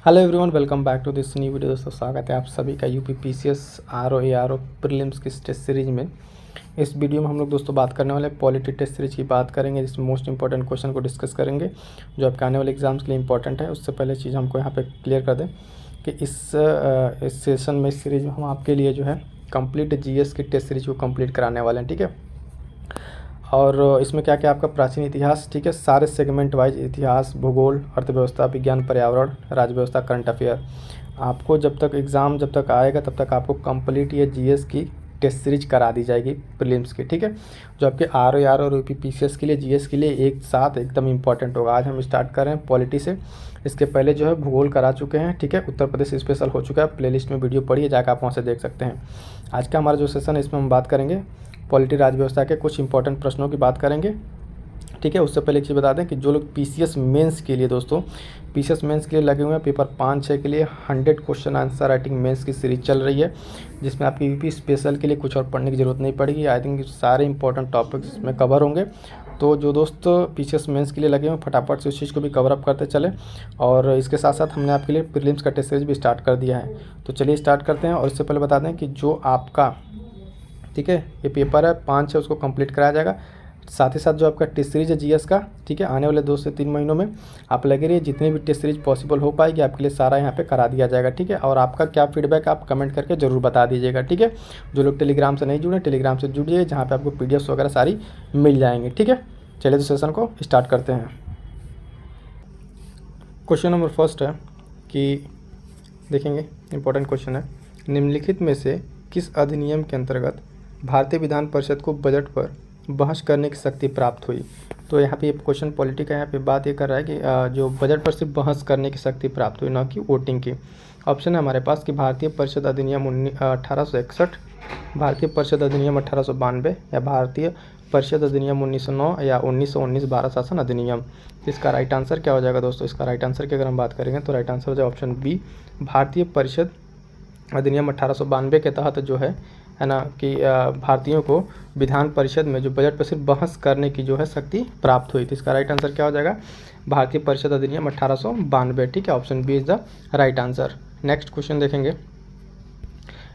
Hello everyone, welcome back to this new video. दोस्तों स्वागत है आप सभी का UP PCS RO ARO prelims की टेस्ट सीरीज में। इस वीडियो में हम लोग दोस्तों बात करने वाले पॉलिटी टेस्ट सीरीज की बात करेंगे, जिसमें मोस्ट इंपॉर्टेंट क्वेश्चन को डिस्कस करेंगे जो आपके आने वाले एग्जाम्स के लिए इंपॉर्टेंट है। उससे पहले चीज़ हमको यहाँ पे क्लियर कर दें कि इस सेशन में, इस सीरीज में हम आपके लिए जो है कंप्लीट जीएस की टेस्ट सीरीज को कंप्लीट कराने वाले हैं, ठीक है। और इसमें क्या क्या आपका प्राचीन इतिहास, ठीक है, सारे सेगमेंट वाइज इतिहास, भूगोल, अर्थव्यवस्था, विज्ञान, पर्यावरण, राज्य व्यवस्था, करंट अफेयर। आपको जब तक एग्ज़ाम जब तक आएगा तब तक आपको कंप्लीट ये जीएस की टेस्ट सीरीज करा दी जाएगी प्रीलिम्स की, ठीक है। जो आपके आर और यूपी पीसीएस के लिए, जीएस के लिए एक साथ एकदम इंपॉर्टेंट होगा। आज हम स्टार्ट कर रहे हैं पॉलिटी से। इसके पहले जो है भूगोल करा चुके हैं, ठीक है, उत्तर प्रदेश स्पेशल हो चुका है। प्लेलिस्ट में वीडियो पड़ी है, जाकर आप वहाँ से देख सकते हैं। आज का हमारा जो सेशन है इसमें हम बात करेंगे पॉलिटी राज्य व्यवस्था के कुछ इंपॉर्टेंट प्रश्नों की बात करेंगे, ठीक है। उससे पहले एक चीज़ बता दें कि जो लोग पीसीएस मेंस के लिए दोस्तों पीसीएस मेंस के लिए लगे हुए हैं, पेपर 5-6 के लिए 100 क्वेश्चन आंसर राइटिंग मेंस की सीरीज चल रही है, जिसमें आपकी यूपी स्पेशल के लिए कुछ और पढ़ने की ज़रूरत नहीं पड़ेगी। आई थिंक सारे इंपॉर्टेंट टॉपिक्स इसमें कवर होंगे। तो जो दोस्त पीसीएस मेंस के लिए लगे हुए फटाफट से उस चीज़ को भी कवर अप करते चले। और इसके साथ साथ हमने आपके लिए प्रीलिम्स का टेस्ट सीरीज भी स्टार्ट कर दिया है। तो चलिए स्टार्ट करते हैं। और इससे पहले बता दें कि जो आपका, ठीक है, ये पेपर है 5 है, उसको कंप्लीट कराया जाएगा। साथ ही साथ जो आपका टेस्ट सीरीज है जीएस का, ठीक है, आने वाले 2 से 3 महीनों में आप लगे रहिए। जितनी भी टेस्ट सीरीज पॉसिबल हो पाएगी आपके लिए सारा यहाँ पे करा दिया जाएगा, ठीक है। और आपका क्या फीडबैक आप कमेंट करके ज़रूर बता दीजिएगा, ठीक है। जो लोग टेलीग्राम से नहीं जुड़े, टेलीग्राम से जुड़िए, जहाँ पर आपको पीडीएफ वगैरह सारी मिल जाएंगी, ठीक है। चलिए तो सेशन को स्टार्ट करते हैं। क्वेश्चन नंबर फर्स्ट है कि देखेंगे, इंपॉर्टेंट क्वेश्चन है, निम्नलिखित में से किस अधिनियम के अंतर्गत भारतीय विधान परिषद को बजट पर बहस करने की शक्ति प्राप्त हुई। तो यहाँ पे क्वेश्चन पॉलिटी का यहाँ पे बात ये कर रहा है कि जो बजट पर सिर्फ बहस करने की शक्ति प्राप्त हुई, ना कि वोटिंग की। ऑप्शन है हमारे पास कि भारतीय परिषद अधिनियम 1861, भारतीय परिषद अधिनियम 1892, या भारतीय परिषद अधिनियम 1909, या 1919 भारत शासन अधिनियम। इसका राइट आंसर क्या हो जाएगा दोस्तों? इसका राइट आंसर की अगर हम बात करेंगे तो राइट आंसर हो जाएगा ऑप्शन बी, भारतीय परिषद अधिनियम 1892 के तहत जो है ना कि भारतीयों को विधान परिषद में जो बजट पर सिर्फ बहस करने की जो है शक्ति प्राप्त हुई थी। इसका राइट आंसर क्या हो जाएगा? भारतीय परिषद अधिनियम 1892, ठीक है। Option B is the right answer. Next question देखेंगे।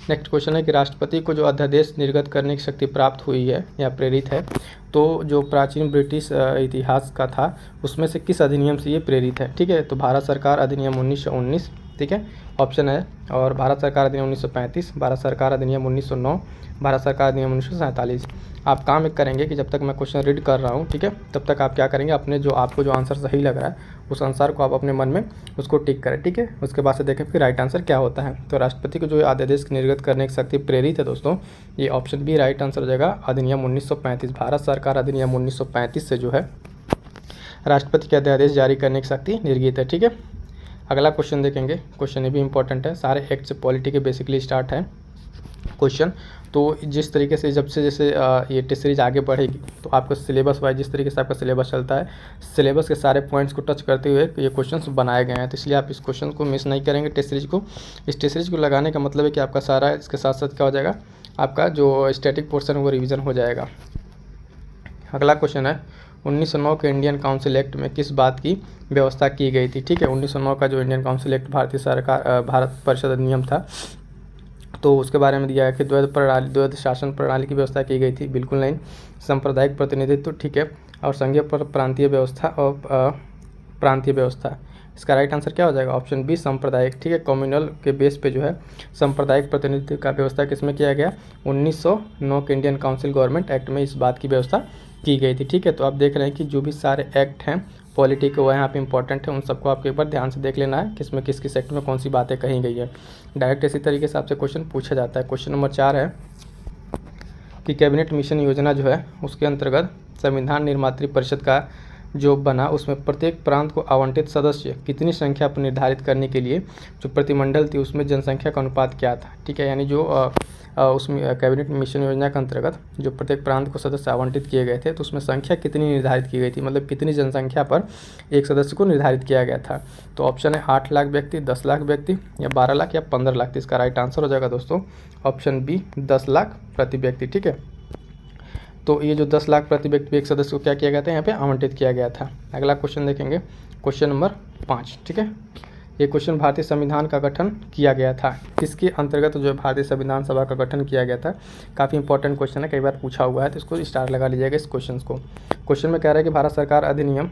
नेक्स्ट क्वेश्चन है कि राष्ट्रपति को जो अध्यादेश निर्गत करने की शक्ति प्राप्त हुई है या प्रेरित है, तो जो प्राचीन ब्रिटिश इतिहास का था उसमें से किस अधिनियम से ये प्रेरित है, ठीक है। तो भारत सरकार अधिनियम 1919, ठीक है, ऑप्शन है। और भारत सरकार अधिनियम 1935, भारत सरकार अधिनियम 1909, भारत सरकार अधिनियम 1947। आप काम एक करेंगे कि जब तक मैं क्वेश्चन रीड कर रहा हूँ, ठीक है, तब तक आप क्या करेंगे, अपने जो आपको जो आंसर सही लग रहा है उस आंसर को आप अपने मन में उसको टिक करें, ठीक है। उसके बाद से देखें फिर राइट आंसर क्या होता है। तो राष्ट्रपति को जो अध्यादेश निर्गत करने की शक्ति प्रेरित है दोस्तों, ये ऑप्शन बी राइट आंसर हो जाएगा, अधिनियम 1935। भारत सरकार अधिनियम 1935 से जो है राष्ट्रपति के अध्यादेश जारी करने की शक्ति निर्गत है, ठीक है। अगला क्वेश्चन देखेंगे। क्वेश्चन ये भी इंपॉर्टेंट है, सारे एक्ट से पॉलिटी के बेसिकली स्टार्ट है क्वेश्चन। तो जिस तरीके से जब से जैसे ये टेस्ट सीरीज आगे बढ़ेगी तो आपका सिलेबस वाइज जिस तरीके से आपका सिलेबस चलता है, सिलेबस के सारे पॉइंट्स को टच करते हुए ये क्वेश्चंस बनाए गए हैं। तो इसलिए आप इस क्वेश्चन को मिस नहीं करेंगे टेस्ट सीरीज को। इस टेस्ट सीरीज को लगाने का मतलब है कि आपका सारा इसके साथ साथ क्या हो जाएगा, आपका जो स्टैटिक पोर्शन है वो रिविज़न हो जाएगा। अगला क्वेश्चन है 1909 के इंडियन काउंसिल एक्ट में किस बात की व्यवस्था की गई थी, ठीक है। 1909 का जो इंडियन काउंसिल एक्ट भारत परिषद अधिनियम था, तो उसके बारे में दिया है कि द्वैध शासन प्रणाली की व्यवस्था की गई थी। बिल्कुल नहीं। सांप्रदायिक प्रतिनिधित्व, ठीक है, और संघीय पर प्रांतीय व्यवस्था और प्रांतीय व्यवस्था। इसका राइट आंसर क्या हो जाएगा? ऑप्शन बी सांप्रदायिक, ठीक है। कम्युनल के बेस पे जो है सांप्रदायिक प्रतिनिधित्व का व्यवस्था किसमें किया गया? 1909 के इंडियन काउंसिल गवर्नमेंट एक्ट में इस बात की व्यवस्था की गई थी, ठीक है। तो आप देख रहे हैं कि जो भी सारे एक्ट हैं पॉलिटी के वो यहाँ पे इंपॉर्टेंट है, उन सबको आपको एक बार ध्यान से देख लेना है किसमें किस एक्ट में कौन सी बातें कही गई है। डायरेक्ट इसी तरीके से आपसे क्वेश्चन पूछा जाता है। क्वेश्चन नंबर 4 है कि कैबिनेट मिशन योजना जो है उसके अंतर्गत संविधान निर्मात्री परिषद का जो बना उसमें प्रत्येक प्रांत को आवंटित सदस्य कितनी संख्या पर निर्धारित करने के लिए जो प्रतिमंडल थी उसमें जनसंख्या का अनुपात क्या था, ठीक है। यानी जो उसमें कैबिनेट मिशन योजना के अंतर्गत जो प्रत्येक प्रांत को सदस्य आवंटित किए गए थे तो उसमें संख्या कितनी निर्धारित की गई थी, मतलब कितनी जनसंख्या पर एक सदस्य को निर्धारित किया गया था। तो ऑप्शन है 8 लाख व्यक्ति, 10 लाख व्यक्ति, या 12 लाख, या 15 लाख। तो इसका राइट आंसर हो जाएगा दोस्तों ऑप्शन बी 10 लाख प्रति व्यक्ति, ठीक है। तो ये जो 10 लाख प्रति व्यक्ति एक सदस्य को क्या किया गया था, यहाँ पे आवंटित किया गया था। अगला क्वेश्चन देखेंगे, क्वेश्चन नंबर 5, ठीक है। ये क्वेश्चन भारतीय संविधान का गठन किया गया था, किसके अंतर्गत जो है भारतीय संविधान सभा का गठन किया गया था। काफ़ी इंपॉर्टेंट क्वेश्चन है, कई बार पूछा हुआ है, तो इसको स्टार लगा लीजिएगा इस क्वेश्चन को। क्वेश्चन में कह रहा है कि भारत सरकार अधिनियम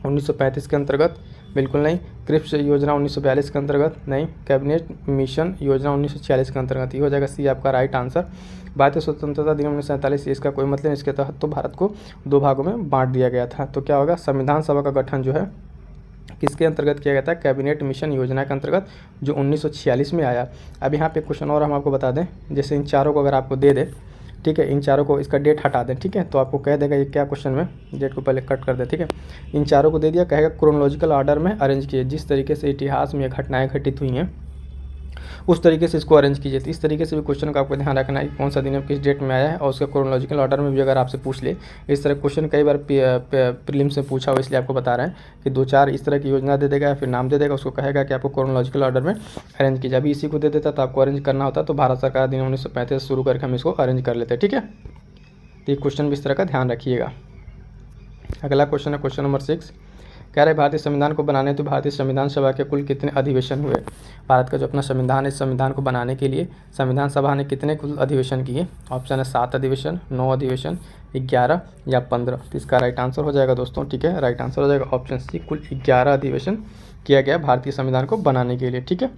1935 के अंतर्गत, बिल्कुल नहीं। क्रिप्स योजना 1942 के अंतर्गत, नहीं। कैबिनेट मिशन योजना 1946 के अंतर्गत, ये हो जाएगा सी आपका राइट आंसर। भारतीय स्वतंत्रता अधिनियम 1947, इसका कोई मतलब नहीं, इसके तहत तो भारत को 2 भागों में बांट दिया गया था। तो क्या होगा, संविधान सभा का गठन जो है किसके अंतर्गत किया गया था, कैबिनेट मिशन योजना के अंतर्गत, जो 1946 में आया। अब यहाँ पे क्वेश्चन और हम आपको बता दें, जैसे इन चारों को अगर आपको दे दे, ठीक है, इन चारों को इसका डेट हटा दें, ठीक है, तो आपको कह देगा ये क्या क्वेश्चन में, डेट को पहले कट कर दे, ठीक है। इन चारों को दे दिया, कहेगा क्रोनोलॉजिकल ऑर्डर में अरेंज किए, जिस तरीके से इतिहास में घटनाएं घटित हुई हैं उस तरीके से इसको अरेंज कीजिए। तो इस तरीके से भी क्वेश्चन का आपको ध्यान रखना है कि कौन सा दिन किस डेट में आया है, और उसका क्रोनोलॉजिकल ऑर्डर में भी अगर आपसे पूछ ले। इस तरह क्वेश्चन कई बार प्रीलिम्स से पूछा हुआ, इसलिए आपको बता रहे हैं कि 2-4 इस तरह की योजना दे देगा या फिर नाम दे देगा, उसको कहेगा कि आपको क्रोनोलॉजिकल ऑर्डर में अरेंज कीजिए। अभी इसी को दे देता तो आपको अरेंज करना होता, तो भारत सरकार दिन 1935 शुरू करके हम इसको अरेंज कर लेते, ठीक है। तो ये क्वेश्चन भी इस तरह का ध्यान रखिएगा। अगला क्वेश्चन है क्वेश्चन नंबर 6, कह रहे भारतीय संविधान को बनाने तो भारतीय संविधान सभा के कुल कितने अधिवेशन हुए। भारत का जो अपना संविधान है, इस संविधान को बनाने के लिए संविधान सभा ने कितने कुल अधिवेशन किए। ऑप्शन है 7 अधिवेशन, 9 अधिवेशन, 11 या 15। तो इसका राइट आंसर हो जाएगा दोस्तों, ठीक है, राइट आंसर हो जाएगा ऑप्शन सी, कुल 11 अधिवेशन किया गया भारतीय संविधान को बनाने के लिए, ठीक है।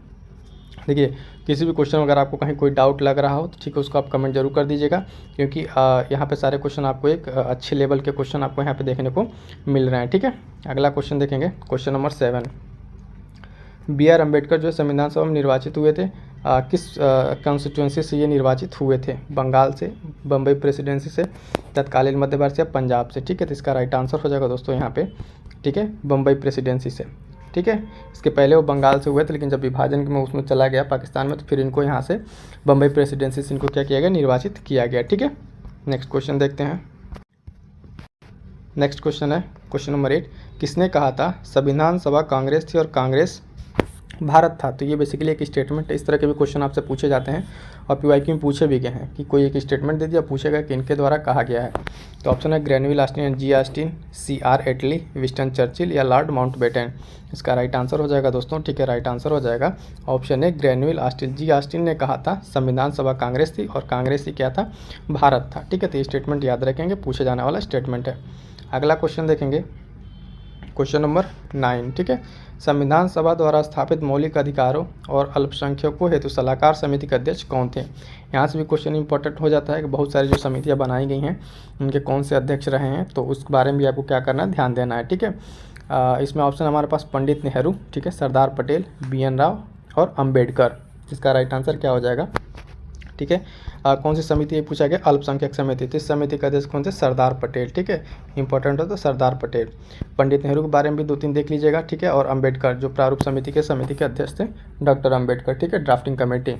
देखिए, किसी भी क्वेश्चन अगर आपको कहीं कोई डाउट लग रहा हो तो ठीक है, उसको आप कमेंट जरूर कर दीजिएगा, क्योंकि यहाँ पे सारे क्वेश्चन आपको एक अच्छे लेवल के क्वेश्चन आपको यहाँ पे देखने को मिल रहे हैं, ठीक है। अगला क्वेश्चन देखेंगे, क्वेश्चन नंबर 7, B.R. अम्बेडकर जो संविधान सभा में निर्वाचित हुए थे, किस कॉन्स्टिट्यूंसी से ये निर्वाचित हुए थे। बंगाल से, बम्बई प्रेसिडेंसी से, तत्कालीन मध्य भारत से, पंजाब से, ठीक है। तो इसका राइट आंसर हो जाएगा दोस्तों यहाँ पे, ठीक है, बम्बई प्रेसिडेंसी से, ठीक है। इसके पहले वो बंगाल से हुए थे, लेकिन जब विभाजन में उसमें चला गया पाकिस्तान में, तो फिर इनको यहाँ से बम्बई प्रेसिडेंसी से इनको क्या किया गया, निर्वाचित किया गया, ठीक है। नेक्स्ट क्वेश्चन देखते हैं। नेक्स्ट क्वेश्चन है क्वेश्चन नंबर 8, किसने कहा था संविधान सभा कांग्रेस थी और कांग्रेस भारत था। तो ये बेसिकली एक स्टेटमेंट है। इस तरह के भी क्वेश्चन आपसे पूछे जाते हैं और पीवाईक्यू में पूछे भी गए हैं कि कोई एक स्टेटमेंट दे दिया, पूछेगा कि इनके द्वारा कहा गया है। तो ऑप्शन है ग्रैनविल ऑस्टिन, जी ऑस्टिन, C.R. एटली, विंस्टन चर्चिल या लॉर्ड माउंटबेटन। इसका राइट आंसर हो जाएगा दोस्तों, ठीक है, राइट आंसर हो जाएगा ऑप्शन है ग्रैनविल ऑस्टिन। जी ऑस्टिन ने कहा था संविधान सभा कांग्रेस थी और कांग्रेस ही क्या था, भारत था, ठीक है। तो ये स्टेटमेंट याद रखेंगे, पूछे जाने वाला स्टेटमेंट है। अगला क्वेश्चन देखेंगे, क्वेश्चन नंबर 9, ठीक है। संविधान सभा द्वारा स्थापित मौलिक अधिकारों और अल्पसंख्यकों हेतु सलाहकार समिति के अध्यक्ष कौन थे। यहाँ से भी क्वेश्चन इंपॉर्टेंट हो जाता है कि बहुत सारी जो समितियाँ बनाई गई हैं उनके कौन से अध्यक्ष रहे हैं, तो उस बारे में भी आपको क्या करना है, ध्यान देना है, ठीक है। इसमें ऑप्शन हमारे पास पंडित नेहरू, ठीक है, सरदार पटेल, B.N. राव और अम्बेडकर। इसका राइट आंसर क्या हो जाएगा, ठीक है। कौन सी समिति ये पूछा गया, अल्पसंख्यक समिति। तो इस समिति का अध्यक्ष कौन थे, सरदार पटेल, ठीक है, इंपॉर्टेंट हो तो सरदार पटेल। पंडित नेहरू के बारे में भी 2-3 देख लीजिएगा, ठीक है। और अम्बेडकर जो प्रारूप समिति के अध्यक्ष थे, डॉक्टर अम्बेडकर, ठीक है, ड्राफ्टिंग कमेटी।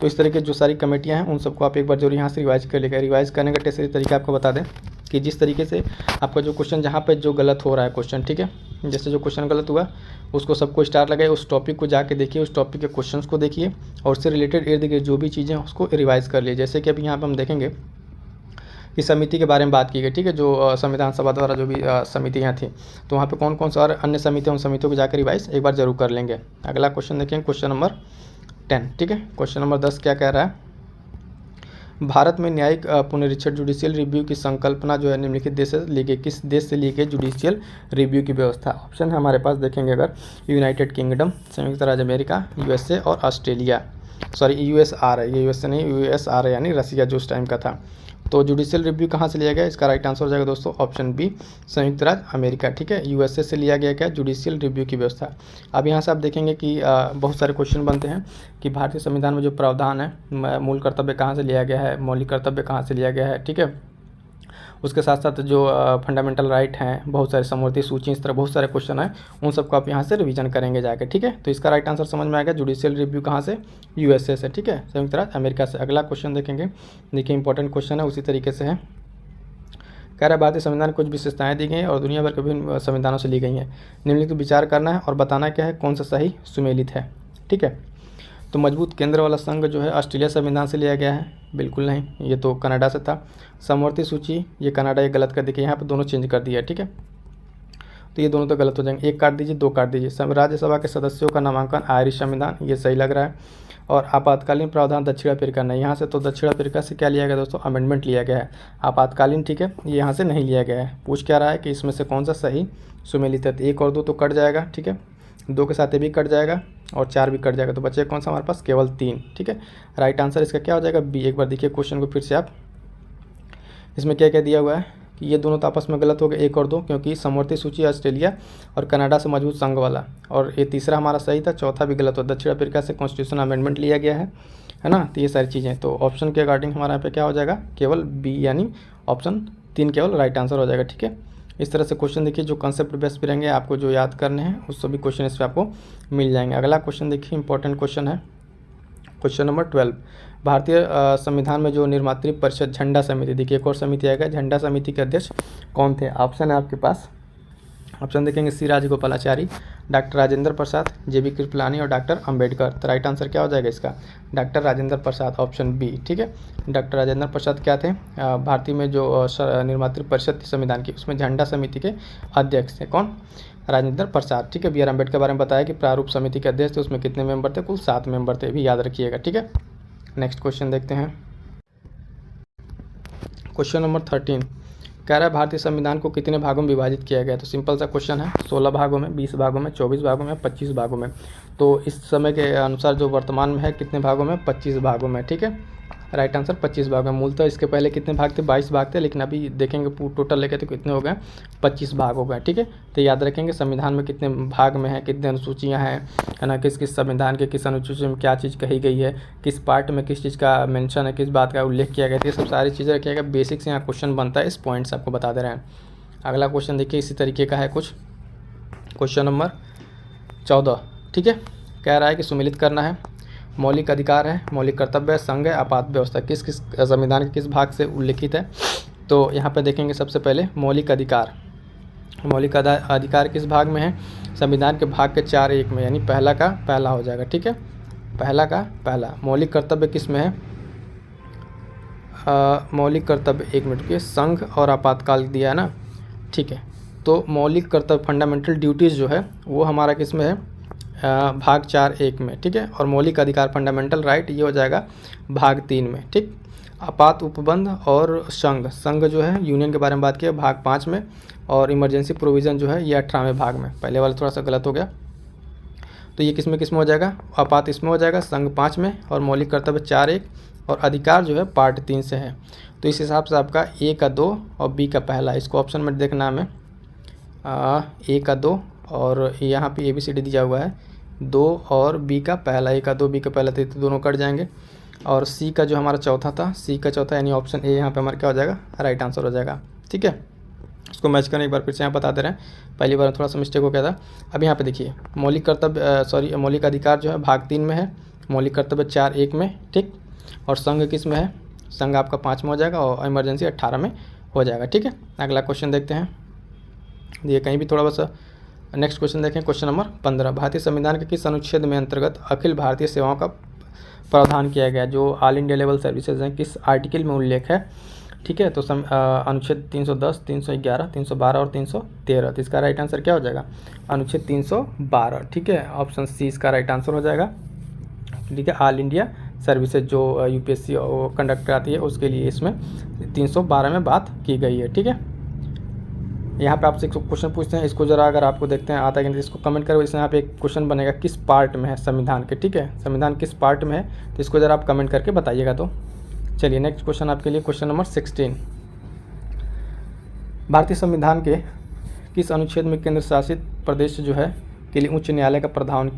तो इस तरह की जो सारी कमेटियाँ हैं उन सबको आप एक बार जरूर यहाँ से रिवाइज कर लीजिएगा। रिवाइज करने का टेस्ट तरीका आपको बता दें कि जिस तरीके से आपका जो क्वेश्चन जहाँ पे जो गलत हो रहा है क्वेश्चन, ठीक है, जैसे जो क्वेश्चन गलत हुआ उसको सबको स्टार लगाए, उस टॉपिक को जाके देखिए, उस टॉपिक के क्वेश्चंस को देखिए और उससे रिलेटेड इर्द गिर्द जो भी चीज़ें हैं उसको रिवाइज कर लिए। जैसे कि अभी यहाँ पर हम देखेंगे कि समिति के बारे में बात की गई, ठीक है, जो संविधान सभा द्वारा जो भी समितियाँ थी, तो वहाँ पे कौन कौन सा और अन्य समितियाँ, उन समितियों को जाकर रिवाइज एक बार जरूर कर लेंगे। अगला क्वेश्चन देखेंगे, क्वेश्चन नंबर 10, ठीक है। क्वेश्चन नंबर 10 क्या कह रहा है, भारत में न्यायिक पुनरीक्षण जुडिशियल रिव्यू की संकल्पना जो है निम्नलिखित देश से ली गई, किस देश से ली गई जुडिशियल रिव्यू की व्यवस्था। ऑप्शन है हमारे पास देखेंगे अगर यूनाइटेड किंगडम, संयुक्त राज्य अमेरिका, USA और ऑस्ट्रेलिया, सॉरी USR है, ये USA नहीं, USR है यानी रसिया जो उस टाइम का था। तो जुडिशियल रिव्यू कहाँ से लिया गया, इसका राइट आंसर हो जाएगा दोस्तों ऑप्शन बी, संयुक्त राज्य अमेरिका, ठीक है। USA से लिया गया क्या, जुडिशियल रिव्यू की व्यवस्था। अब यहाँ से आप देखेंगे कि बहुत सारे क्वेश्चन बनते हैं कि भारतीय संविधान में जो प्रावधान है, मूल कर्तव्य कहाँ से लिया गया है, मौलिक कर्तव्य कहाँ से लिया गया है, ठीक है। उसके साथ साथ जो फंडामेंटल राइट हैं, बहुत सारे समवर्ती सूची, इस तरह बहुत सारे क्वेश्चन हैं, उन सबको आप यहाँ से रिवीजन करेंगे जाके, ठीक है। तो इसका राइट आंसर समझ में आएगा, जुडिशियल रिव्यू कहाँ से, USA से, ठीक है, संयुक्त राज्य अमेरिका से। अगला क्वेश्चन देखेंगे, देखिए इंपॉर्टेंट क्वेश्चन है, उसी तरीके से है। कह रहा है भारतीय संविधान कुछ विशेषताएं दी गई हैं और दुनिया भर के विभिन्न संविधानों से ली गई हैं, निम्नलिखित विचार करना है और बताना क्या है कौन सा सही सुमेलित है, ठीक है। तो मजबूत केंद्र वाला संघ जो है ऑस्ट्रेलिया संविधान से लिया गया है, बिल्कुल नहीं, ये तो कनाडा से था। समवर्ती सूची, ये कनाडा, ये गलत कर देखिए, यहाँ पे दोनों चेंज कर दिया है, ठीक है। तो ये दोनों तो गलत हो जाएंगे, एक काट दीजिए, दो काट दीजिए। राज्यसभा के सदस्यों का नामांकन आयरिश संविधान, ये सही लग रहा है। और आपातकालीन प्रावधान दक्षिण अफ्रीका नहीं, यहाँ से तो दक्षिण अफ्रीका से क्या लिया गया दोस्तों, अमेंडमेंट लिया गया है। आपातकालीन ठीक है, ये यहाँ से नहीं लिया गया है। पूछ क्या रहा है कि इसमें से कौन सा सही सुमेलित है, 1 और 2 तो कट जाएगा, ठीक है, 2 के साथ ये भी कट जाएगा और 4 भी कट जाएगा, तो बचे कौन सा हमारे पास, केवल 3, ठीक है। राइट आंसर इसका क्या हो जाएगा, बी। एक बार देखिए क्वेश्चन को फिर से आप, इसमें क्या क्या दिया हुआ है कि ये दोनों तो आपस में गलत हो गए, 1 और 2, क्योंकि समवर्ती सूची ऑस्ट्रेलिया और कनाडा से मजबूत संघ वाला, और ये तीसरा हमारा सही था, चौथा भी गलत हो, दक्षिण अफ्रीका से कॉन्स्टिट्यूशन अमेंडमेंट लिया गया है ना। तो ये सारी चीज़ें, तो ऑप्शन के अकॉर्डिंग हमारा यहाँ पे क्या हो जाएगा, केवल बी, यानी ऑप्शन 3 केवल राइट आंसर हो जाएगा, ठीक है। इस तरह से क्वेश्चन देखिए जो कंसेप्ट बेस पे रहेंगे, आपको जो याद करने हैं उस सभी क्वेश्चन इस पर आपको मिल जाएंगे। अगला क्वेश्चन देखिए, इंपॉर्टेंट क्वेश्चन है, क्वेश्चन नंबर 12। भारतीय संविधान में जो निर्मात्री परिषद झंडा समिति, देखिए एक और समिति आएगा, झंडा समिति के अध्यक्ष कौन थे। ऑप्शन है आपके पास, ऑप्शन देखेंगे, सी राजगोपालाचारी, डॉक्टर राजेंद्र प्रसाद, जेबी कृपलानी और डॉक्टर अंबेडकर। तो राइट आंसर क्या हो जाएगा इसका, डॉक्टर राजेंद्र प्रसाद, ऑप्शन बी, ठीक है। डॉक्टर राजेंद्र प्रसाद क्या थे, भारतीय में जो निर्मात्री परिषद थी संविधान की, उसमें झंडा समिति के अध्यक्ष थे, कौन, राजेंद्र प्रसाद, ठीक है। बी आर अम्बेडकर के बारे में बताया कि प्रारूप समिति के अध्यक्ष थे, उसमें कितने मेंबर थे, कुल 7 मेंबर थे, भी याद रखिएगा, ठीक है। नेक्स्ट क्वेश्चन देखते हैं, क्वेश्चन नंबर 13 कह रहा है भारतीय संविधान को कितने भागों में विभाजित किया गया है। तो सिंपल सा क्वेश्चन है, 16 भागों में, 20 भागों में, 24 भागों में, 25 भागों में। तो इस समय के अनुसार जो वर्तमान में है कितने भागों में, 25 भागों में, ठीक है। राइट आंसर 25 भाग है। मूलतः इसके पहले कितने भाग थे, 22 भाग थे, लेकिन अभी देखेंगे टोटल लेके तो कितने हो गए, 25 भाग हो गए, ठीक है। तो याद रखेंगे संविधान में कितने भाग में है, कितने अनुसूचियाँ हैं, है ना, किस किस संविधान के किस अनुसूची में क्या चीज़ कही गई है, किस पार्ट में किस चीज़ का मेंशन है, किस बात का उल्लेख किया गया है, ये सब सारी चीज़ें रखिएगा। बेसिक से यहाँ क्वेश्चन बनता है, इस पॉइंट्स आपको बता दे रहे हैं। अगला क्वेश्चन देखिए इसी तरीके का है कुछ, क्वेश्चन नंबर 14, ठीक है। कह रहा है कि सुमेलित करना है, मौलिक अधिकार है, मौलिक कर्तव्य है, संघ है, आपात व्यवस्था, किस किस संविधान के किस भाग से उल्लिखित है। तो यहाँ पे देखेंगे सबसे पहले मौलिक अधिकार, मौलिक अधिकार किस भाग में है, संविधान के भाग के 4(1) में, यानी पहला का पहला हो जाएगा, ठीक है, पहला का पहला। मौलिक कर्तव्य किस में है, मौलिक कर्तव्य, 1 मिनट के, संघ और आपातकाल दिया है ना, ठीक है। तो मौलिक कर्तव्य फंडामेंटल ड्यूटीज़ जो है वो हमारा किस में है, भाग 4(1) में, ठीक है। और मौलिक अधिकार फंडामेंटल राइट ये हो जाएगा भाग 3 में, ठीक। आपात उपबंध और संघ, संघ जो है यूनियन के बारे में बात किया भाग 5 में, और इमरजेंसी प्रोविज़न जो है ये 18वें भाग में। पहले वाला थोड़ा सा गलत हो गया, तो ये किस में हो जाएगा, आपात इसमें हो जाएगा, संघ 5 में, और मौलिक कर्तव्य 4(1), और अधिकार जो है पार्ट 3 से है। तो इस हिसाब से आपका ए का 2 और बी का पहला, इसको ऑप्शन में देखना हमें, ए का 2 और यहाँ पे ABCD दिया हुआ है 2 और बी का पहला, ए का 2 बी का पहला, तो दोनों कट जाएंगे। और सी का जो हमारा चौथा था, सी का चौथा, यानी ऑप्शन ए यहाँ पे हमारा क्या हो जाएगा, राइट आंसर हो जाएगा, ठीक है। इसको मैच करने एक बार फिर से यहाँ बता दे रहे हैं, पहली बार थोड़ा सा मिस्टेक हो गया था। अब यहाँ पे देखिए मौलिक कर्तव्य मौलिक अधिकार जो है भाग 3 में है, मौलिक कर्तव्य 4(1) में, ठीक। और संघ किस में है, संघ आपका 5 में हो जाएगा, और इमरजेंसी 18 में हो जाएगा, ठीक है। अगला क्वेश्चन देखते हैं, ये कहीं भी थोड़ा बस। नेक्स्ट क्वेश्चन देखें, क्वेश्चन नंबर 15, भारतीय संविधान के किस अनुच्छेद में अंतर्गत अखिल भारतीय सेवाओं का प्रावधान किया गया, जो ऑल इंडिया लेवल सर्विसेज हैं, किस आर्टिकल में उल्लेख है, ठीक है। तो अनुच्छेद 310, 311, 312 और 313। तो इसका राइट आंसर क्या हो जाएगा, अनुच्छेद 312, ठीक है। ऑप्शन सी इसका राइट आंसर हो जाएगा, ठीक है। ऑल इंडिया सर्विसेज जो UPSC कंडक्ट कराती है उसके लिए इसमें 312 में बात की गई है, ठीक है। यहाँ पे आपसे एक क्वेश्चन पूछते हैं, इसको जरा अगर आपको देखते हैं आता है कि नहीं, इसको कमेंट करो। इसमें यहाँ पे एक क्वेश्चन बनेगा किस पार्ट में है संविधान के, ठीक है, संविधान किस पार्ट में है, तो इसको जरा आप कमेंट करके बताइएगा। तो चलिए नेक्स्ट क्वेश्चन आपके लिए, क्वेश्चन नंबर 16, भारतीय संविधान के किस अनुच्छेद में केंद्र शासित प्रदेश जो है के लिए उच्च न्यायालय का प्रावधान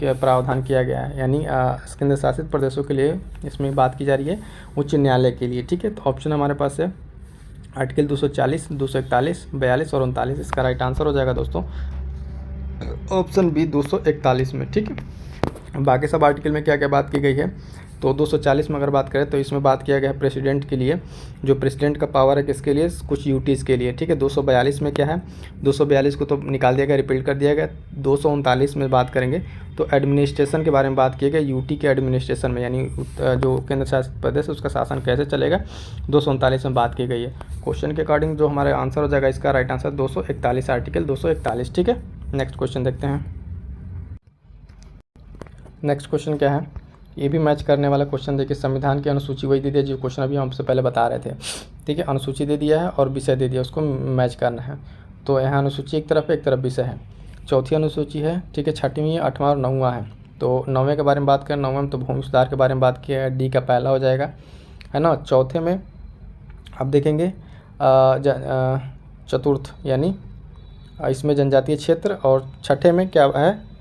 किया गया है, यानी केंद्र शासित प्रदेशों के लिए इसमें बात की जा रही है उच्च न्यायालय के लिए, ठीक है। तो ऑप्शन हमारे पास है आर्टिकल 240, 241, 42 और 39। इसका राइट आंसर हो जाएगा दोस्तों ऑप्शन बी 241 में, ठीक है। बाकी सब आर्टिकल में क्या क्या बात की गई है तो 240 में अगर बात करें तो इसमें बात किया गया है प्रेसिडेंट के लिए, जो प्रेसिडेंट का पावर है किसके लिए, कुछ यूटीज़ के लिए, ठीक है। 242 में क्या है, 242 को तो निकाल दिया गया, रिपीट कर दिया गया। 239 में बात करेंगे तो एडमिनिस्ट्रेशन के बारे में बात की गई, यूटी के एडमिनिस्ट्रेशन में, यानी जो केंद्र शासित प्रदेश है उसका शासन कैसे चलेगा, 239 में बात की गई है। क्वेश्चन के अकॉर्डिंग जो हमारा आंसर हो जाएगा इसका राइट आंसर 241, आर्टिकल 241, ठीक है। नेक्स्ट क्वेश्चन देखते हैं। नेक्स्ट क्वेश्चन क्या है, ये भी मैच करने वाला क्वेश्चन देखिए। संविधान की अनुसूची वही दे दिया जो क्वेश्चन अभी हमसे पहले बता रहे थे, ठीक है। अनुसूची दे दिया है और विषय दे दिया, उसको मैच करना है। तो यहाँ अनुसूची एक तरफ है, एक तरफ विषय है। चौथी अनुसूची है, ठीक है, छठवीं, आठवां और नौवां है। तो नौवें के बारे में बात करें, नौवें में तो भूमि सुधार के बारे में बात किया है, डी का पहला हो जाएगा, है ना। चौथे में आप देखेंगे चतुर्थ यानी इसमें जनजातीय क्षेत्र, और छठे में क्या है,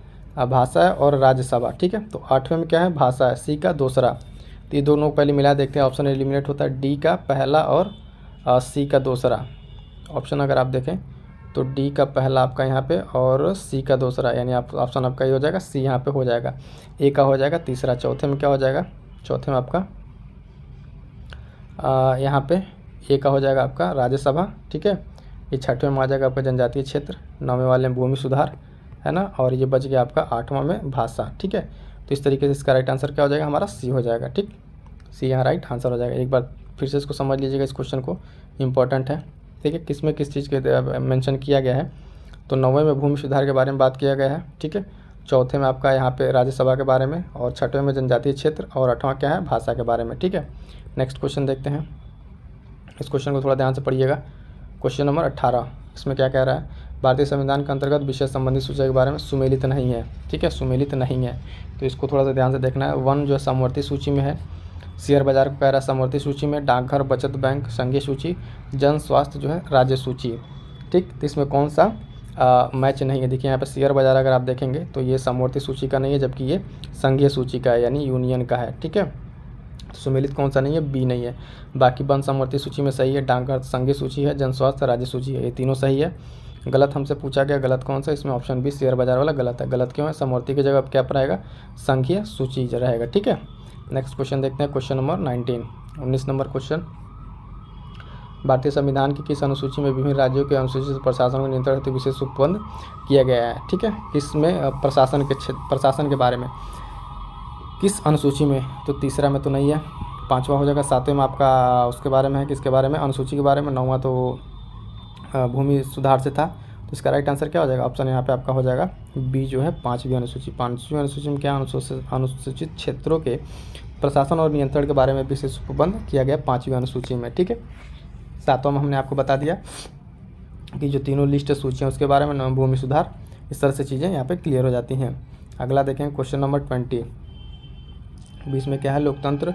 भाषा है और राज्यसभा, ठीक है। तो आठवें में क्या है, भाषा है, सी का दूसरा। तो ये दोनों को पहले मिला देखते हैं, ऑप्शन एलिमिनेट होता है, डी का पहला और सी का दूसरा। ऑप्शन अगर आप देखें तो डी का पहला आपका यहाँ पे और सी का दूसरा, यानी आप ऑप्शन आपका ये हो जाएगा, सी यहाँ पे हो जाएगा, ए का हो जाएगा तीसरा। चौथे में क्या हो जाएगा, चौथे में आपका यहाँ पे ए का हो जाएगा आपका राज्यसभा, ठीक है। ये छठवें में आ जाएगा आपका जनजातीय क्षेत्र, नौवें वाले में भूमि सुधार, है ना, और ये बच गया आपका आठवां में भाषा, ठीक है। तो इस तरीके से इसका राइट आंसर क्या हो जाएगा, हमारा सी हो जाएगा, ठीक। सी यहाँ राइट आंसर हो जाएगा। एक बार फिर से इसको समझ लीजिएगा, इस क्वेश्चन को, इंपॉर्टेंट है, ठीक है। किस में किस चीज़ के मेंशन किया गया है। तो नौवें में भूमि सुधार के बारे में बात किया गया है, ठीक है। चौथे में आपका यहाँ पे राज्यसभा के बारे में, और छठवें में जनजातीय क्षेत्र, और आठवां क्या है, भाषा के बारे में, ठीक है। नेक्स्ट क्वेश्चन देखते हैं। इस क्वेश्चन को थोड़ा ध्यान से पढ़िएगा। क्वेश्चन नंबर 18, इसमें क्या कह रहा है, भारतीय संविधान के अंतर्गत विषय संबंधी सूची के बारे में सुमेलित नहीं है, ठीक है, सुमेलित नहीं है। तो इसको थोड़ा सा ध्यान से देखना है। वन जो है समवर्ती सूची में है, शेयर बाजार को कह रहा है समवर्ती सूची में, डाकघर, बचत बैंक संघीय सूची, जन स्वास्थ्य जो है राज्य सूची, ठीक। तो इसमें कौन सा मैच नहीं है, देखिए यहाँ पे शेयर बाजार अगर आप देखेंगे तो ये समवर्ती सूची का नहीं है, जबकि ये संघीय सूची का है, यानी यूनियन का है, ठीक है। सुमेलित कौन सा नहीं है, बी नहीं है। बाकी वन समवर्ती सूची में सही है, डाकघर संघीय सूची है, जन स्वास्थ्य राज्य सूची है, ये तीनों सही है। गलत हमसे पूछा गया, गलत कौन सा, इसमें ऑप्शन बी शेयर बाजार वाला गलत है। गलत क्यों है, समवर्ती की जगह अब क्या रहेगा, संघीय सूची रहेगा, ठीक है। नेक्स्ट क्वेश्चन देखते हैं, क्वेश्चन नंबर 19 नंबर क्वेश्चन। भारतीय संविधान की किस अनुसूची में विभिन्न राज्यों के अनुसूचित प्रशासन को नियंत्रण हेतु विशेष उपबंध किया गया है, ठीक है। किसमें, प्रशासन के बारे में किस अनुसूची में, तो तीसरा में तो नहीं है, पांचवा हो जाएगा। सातवें में आपका उसके बारे में है, किसके बारे में, अनुसूची के बारे में। नौवां तो भूमि सुधार से था। तो इसका राइट आंसर क्या हो जाएगा, ऑप्शन यहाँ पे आपका हो जाएगा बी जो है पांचवी अनुसूची। पांचवी अनुसूची में क्या, अनुसूचित क्षेत्रों के प्रशासन और नियंत्रण के बारे में विशेष उपबंध किया गया पांचवी अनुसूची में, ठीक है। सातवां में हमने आपको बता दिया कि जो तीनों लिस्ट सूचियाँ उसके बारे में, भूमि सुधार, इस तरह से चीज़ें यहाँ पे क्लियर हो जाती हैं। अगला देखें क्वेश्चन नंबर 20। 20 में क्या है, लोकतंत्र,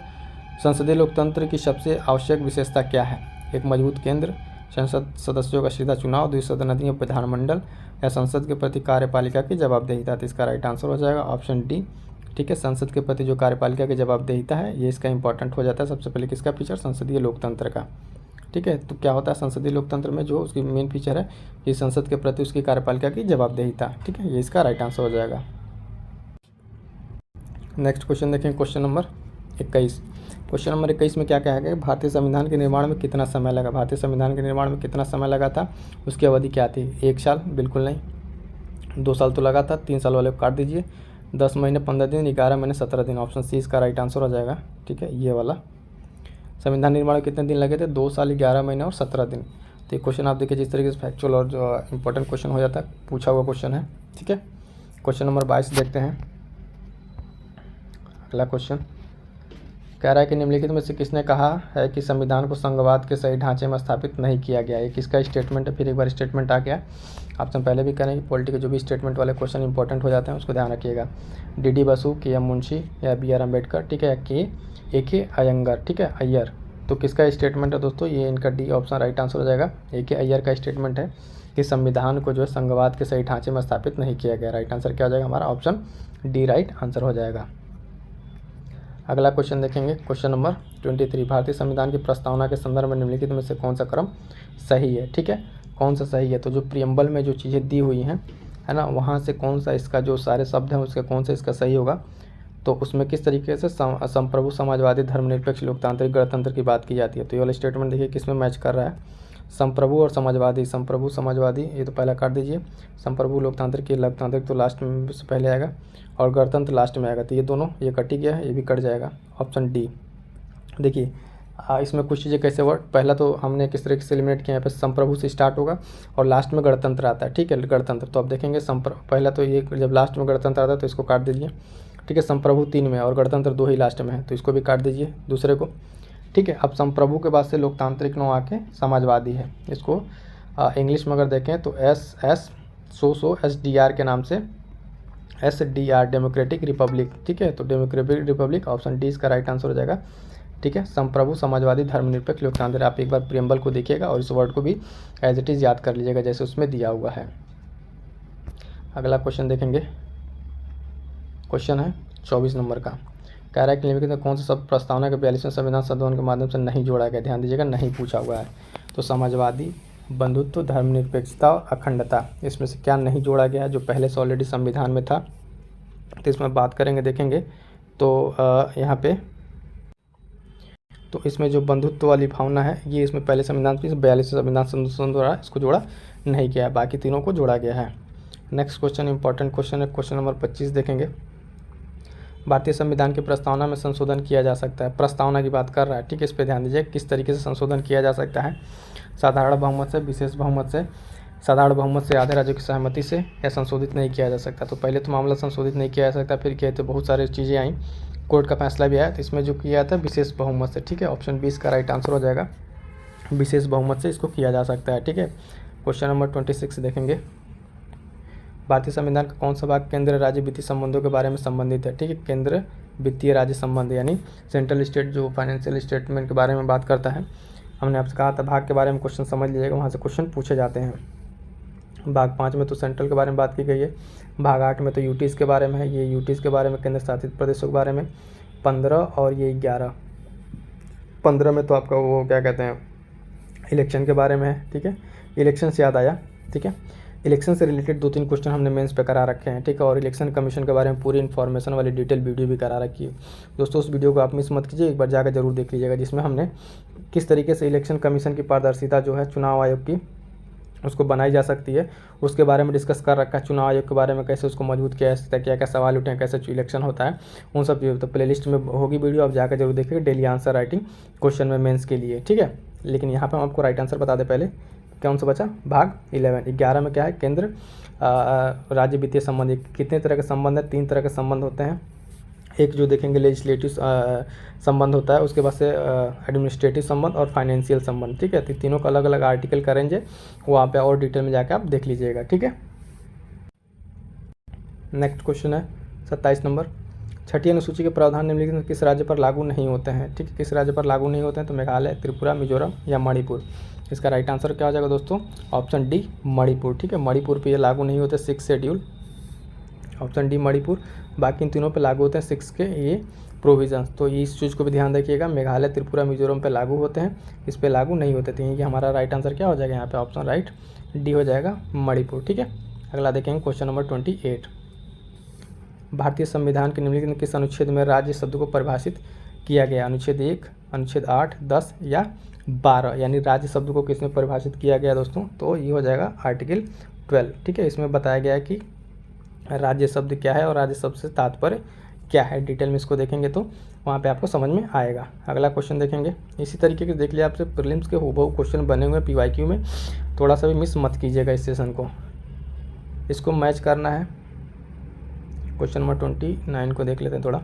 संसदीय लोकतंत्र की सबसे आवश्यक विशेषता क्या है, एक मजबूत केंद्र, संसद सदस्यों का सीधा चुनाव, द्विसदनीय विधानमंडल, या संसद के प्रति कार्यपालिका की जवाबदेहिता। तो इसका राइट आंसर हो जाएगा ऑप्शन डी, ठीक है। संसद के प्रति जो कार्यपालिका की जवाबदेहिता है, ये इसका इंपॉर्टेंट हो जाता है। सबसे पहले किसका फीचर, संसदीय लोकतंत्र का, ठीक है। तो क्या होता है संसदीय लोकतंत्र में, जो उसकी मेन फीचर है कि संसद के प्रति उसकी कार्यपालिका की जवाबदेहिता, ठीक है। ये इसका राइट आंसर हो जाएगा। नेक्स्ट क्वेश्चन देखें, क्वेश्चन नंबर 21। क्वेश्चन नंबर 21 में क्या कहा गया, भारतीय संविधान के निर्माण में कितना समय लगा, भारतीय संविधान के निर्माण में कितना समय लगा था, उसकी अवधि क्या थी। 1 साल, बिल्कुल नहीं। 2 साल तो लगा था, 3 साल वाले को काट दीजिए। 10 महीने 15 दिन, 11 महीने 17 दिन, ऑप्शन सी इसका राइट आंसर हो जाएगा, ठीक है। ये वाला संविधान निर्माण में कितने दिन लगे थे, 2 साल, 11 महीने और 17 दिन। तो ये क्वेश्चन आप देखिए, जिस तरीके से फैक्चुअल और जो इंपॉर्टेंट क्वेश्चन हो जाता है, पूछा हुआ क्वेश्चन है, ठीक है। क्वेश्चन नंबर 22 देखते हैं। अगला क्वेश्चन कह रहा है कि निम्नलिखित में से किसने कहा है कि संविधान को संघवाद के सही ढांचे में स्थापित नहीं किया गया। ये किसका स्टेटमेंट है, फिर एक बार स्टेटमेंट आ गया। आपसे पहले भी कह रहे हैं कि पॉलिटी के जो भी स्टेटमेंट वाले क्वेश्चन इंपॉर्टेंट हो जाते हैं, उसको ध्यान रखिएगा। डी बसु, के मुंशी, या बी अम्बेडकर, ठीक है, या के अयंगर, ठीक है, अय्यर। तो किसका स्टेटमेंट है दोस्तों, ये इनका डी ऑप्शन राइट आंसर हो जाएगा। के अय्यर का स्टेटमेंट है कि संविधान को जो है संघवाद के सही ढांचे में स्थापित नहीं किया गया। राइट आंसर क्या हो जाएगा हमारा, ऑप्शन डी राइट आंसर हो जाएगा। अगला क्वेश्चन देखेंगे, क्वेश्चन नंबर 23। भारतीय संविधान की प्रस्तावना के संदर्भ में निम्नलिखित में से कौन सा क्रम सही है, ठीक है, कौन सा सही है। तो जो प्रियम्बल में जो चीज़ें दी हुई हैं, है ना, वहाँ से कौन सा इसका जो सारे शब्द हैं उसके कौन सा इसका सही होगा। तो उसमें किस तरीके से संप्रभु, समाजवादी, धर्मनिरपेक्ष, लोकतांत्रिक, गणतंत्र की बात की जाती है। तो ये वाला स्टेटमेंट देखिए किस में मैच कर रहा है, संप्रभु और समाजवादी। संप्रभु समाजवादी ये तो पहला काट दीजिए, संप्रभु लोकतांत्रिक, ये लोकतांत्रिक तो लास्ट में से पहले आएगा और गणतंत्र लास्ट में आएगा। तो ये दोनों ये कट ही गया है, ये भी कट जाएगा। Option D. देखिए इसमें कुछ चीज़ें कैसे वर्ड, पहला तो हमने किस तरीके से एलिमिनेट किया, यहाँ पे संप्रभु से स्टार्ट होगा और लास्ट में गणतंत्र आता है। ठीक है, गणतंत्र तो आप देखेंगे पहला तो ये जब लास्ट में गणतंत्र आता है तो इसको काट दीजिए। ठीक है, संप्रभु 3 में और गणतंत्र 2 ही लास्ट में है, तो इसको भी काट दीजिए दूसरे को। ठीक है, अब संप्रभु के बाद से लोकतांत्रिक नो आके समाजवादी है। इसको इंग्लिश में अगर देखें तो SDR के नाम से SDR, डेमोक्रेटिक रिपब्लिक। ठीक है, तो डेमोक्रेटिक रिपब्लिक ऑप्शन डी इसका राइट आंसर हो जाएगा। ठीक है, संप्रभु, समाजवादी, धर्मनिरपेक्ष, लोकतांत्रिक। आप एक बार प्रियम्बल को देखिएगा और इस वर्ड को भी एज इट इज़ याद कर लीजिएगा जैसे उसमें दिया हुआ है। अगला क्वेश्चन देखेंगे, क्वेश्चन है 24 नंबर का। कह रहा है कि निम्नलिखित में कौन सा शब्द प्रस्तावना के 42वें संविधान संशोधन के माध्यम से नहीं जोड़ा गया। ध्यान दीजिएगा, नहीं पूछा हुआ है। तो समाजवादी, बंधुत्व, धर्मनिरपेक्षता और अखंडता, इसमें से क्या नहीं जोड़ा गया है जो पहले से ऑलरेडी संविधान में था। तो इसमें बात करेंगे, देखेंगे तो यहाँ पे तो इसमें जो बंधुत्व वाली भावना है ये इसमें पहले संविधान 42 संविधान संशोधन द्वारा इसको जोड़ा नहीं गया है, बाकी तीनों को जोड़ा गया है। नेक्स्ट क्वेश्चन इंपॉर्टेंट क्वेश्चन है, क्वेश्चन नंबर 25 देखेंगे। भारतीय संविधान की प्रस्तावना में संशोधन किया जा सकता है, प्रस्तावना की बात कर रहा है। ठीक है, इस पर ध्यान दीजिए किस तरीके से संशोधन किया जा सकता है। साधारण बहुमत से, विशेष बहुमत से, साधारण बहुमत से, आधे राज्यों की सहमति से, या संशोधित नहीं किया जा सकता। तो पहले तो मामला संशोधित नहीं किया जा सकता, फिर क्या तो बहुत सारी चीज़ें आई, कोर्ट का फैसला भी आया, तो इसमें जो किया था विशेष बहुमत से। ठीक है, ऑप्शन 20 का राइट आंसर हो जाएगा, विशेष बहुमत से इसको किया जा सकता है। ठीक है, क्वेश्चन नंबर 26 देखेंगे। भारतीय संविधान का कौन सा भाग केंद्र राज्य वित्तीय संबंधों के बारे में संबंधित है। ठीक है, केंद्र वित्तीय राज्य संबंध यानी सेंट्रल स्टेट जो फाइनेंशियल स्टेटमेंट के बारे में बात करता है। हमने आपसे कहा था भाग के बारे में क्वेश्चन समझ लीजिएगा, वहाँ से क्वेश्चन पूछे जाते हैं। भाग 5 में तो सेंट्रल के बारे में बात की गई है, भाग 8 में तो यूटीज़ के बारे में है, ये यूटीज़ के बारे में, केंद्र शासित प्रदेशों के बारे में। 15 और ये 11, 15 में तो आपका वो क्या कहते हैं इलेक्शन के बारे में है। ठीक है, इलेक्शन से याद आया। ठीक है, इलेक्शन से रिलेटेड 2-3 क्वेश्चन हमने मेंस पे करा रखे हैं। ठीक है, और इलेक्शन कमीशन के बारे में पूरी इन्फॉर्मेशन वाली डिटेल वीडियो भी करा रखी है दोस्तों। उस वीडियो को आप मिस मत कीजिए, एक बार जाकर जरूर देख लीजिएगा, जिसमें हमने किस तरीके से इलेक्शन कमीशन की पारदर्शिता जो है चुनाव आयोग की उसको बनाई जा सकती है उसके बारे में डिस्कस कर रखा है। चुनाव आयोग के बारे में कैसे उसको मजबूत किया जा सकता है, क्या क्या सवाल उठे, कैसे इलेक्शन होता है, उन सब चीज़ों तो प्लेलिस्ट में होगी वीडियो, आप जाकर जरूर देखिएगा। डेली आंसर राइटिंग क्वेश्चन में मेंस के लिए। ठीक है, लेकिन यहाँ पर हम आपको राइट आंसर बता दें पहले कौन सा बचा, भाग 11। 11 में क्या है, केंद्र राज्य वित्तीय संबंध। कितने तरह के संबंध है, 3 तरह के संबंध होते हैं। एक जो देखेंगे लेजिस्लेटिव संबंध होता है, उसके बाद से एडमिनिस्ट्रेटिव संबंध और फाइनेंशियल संबंध। ठीक है, तो तीनों का अलग अलग आर्टिकल का रेंज है, वहाँ पे और डिटेल में जाकर आप देख लीजिएगा। ठीक है, नेक्स्ट क्वेश्चन है 27 नंबर। छठी अनुसूची के प्रावधान निम्नलिखित किस राज्य पर लागू नहीं होते हैं। ठीक है, किस राज्य पर लागू नहीं होते हैं, तो मेघालय, त्रिपुरा, मिजोरम या मणिपुर। इसका राइट आंसर क्या हो जाएगा दोस्तों, ऑप्शन डी मणिपुर। ठीक है, मणिपुर पे ये लागू नहीं होते 6 शेड्यूल, ऑप्शन डी मणिपुर। बाकी इन तीनों पे लागू होते हैं 6 के ये प्रोविजंस। तो इस चीज़ को भी ध्यान रखिएगा, मेघालय, त्रिपुरा, मिजोरम पे लागू होते हैं, इस पे लागू नहीं होते थे। ये हमारा राइट आंसर क्या हो जाएगा यहाँ पे, ऑप्शन राइट डी हो जाएगा मणिपुर। ठीक है, अगला देखेंगे क्वेश्चन नंबर 28। भारतीय संविधान के निम्नलिखित किस अनुच्छेद में राज्य शब्द को परिभाषित किया गया। अनुच्छेद 1, अनुच्छेद 8, 10 या 12, यानी राज्य शब्द को किसमें परिभाषित किया गया दोस्तों, तो ये हो जाएगा आर्टिकल 12। ठीक है, इसमें बताया गया है कि राज्य शब्द क्या है और राज्य शब्द से तात्पर्य क्या है। डिटेल में इसको देखेंगे तो वहाँ पे आपको समझ में आएगा। अगला क्वेश्चन देखेंगे, इसी तरीके के देख लिया आपसे प्रीलिम्स के हूबहू क्वेश्चन बने हुए PYQ में, थोड़ा सा भी मिस मत कीजिएगा इस सेशन को, इसको मैच करना है। क्वेश्चन नंबर 29 को देख लेते हैं थोड़ा।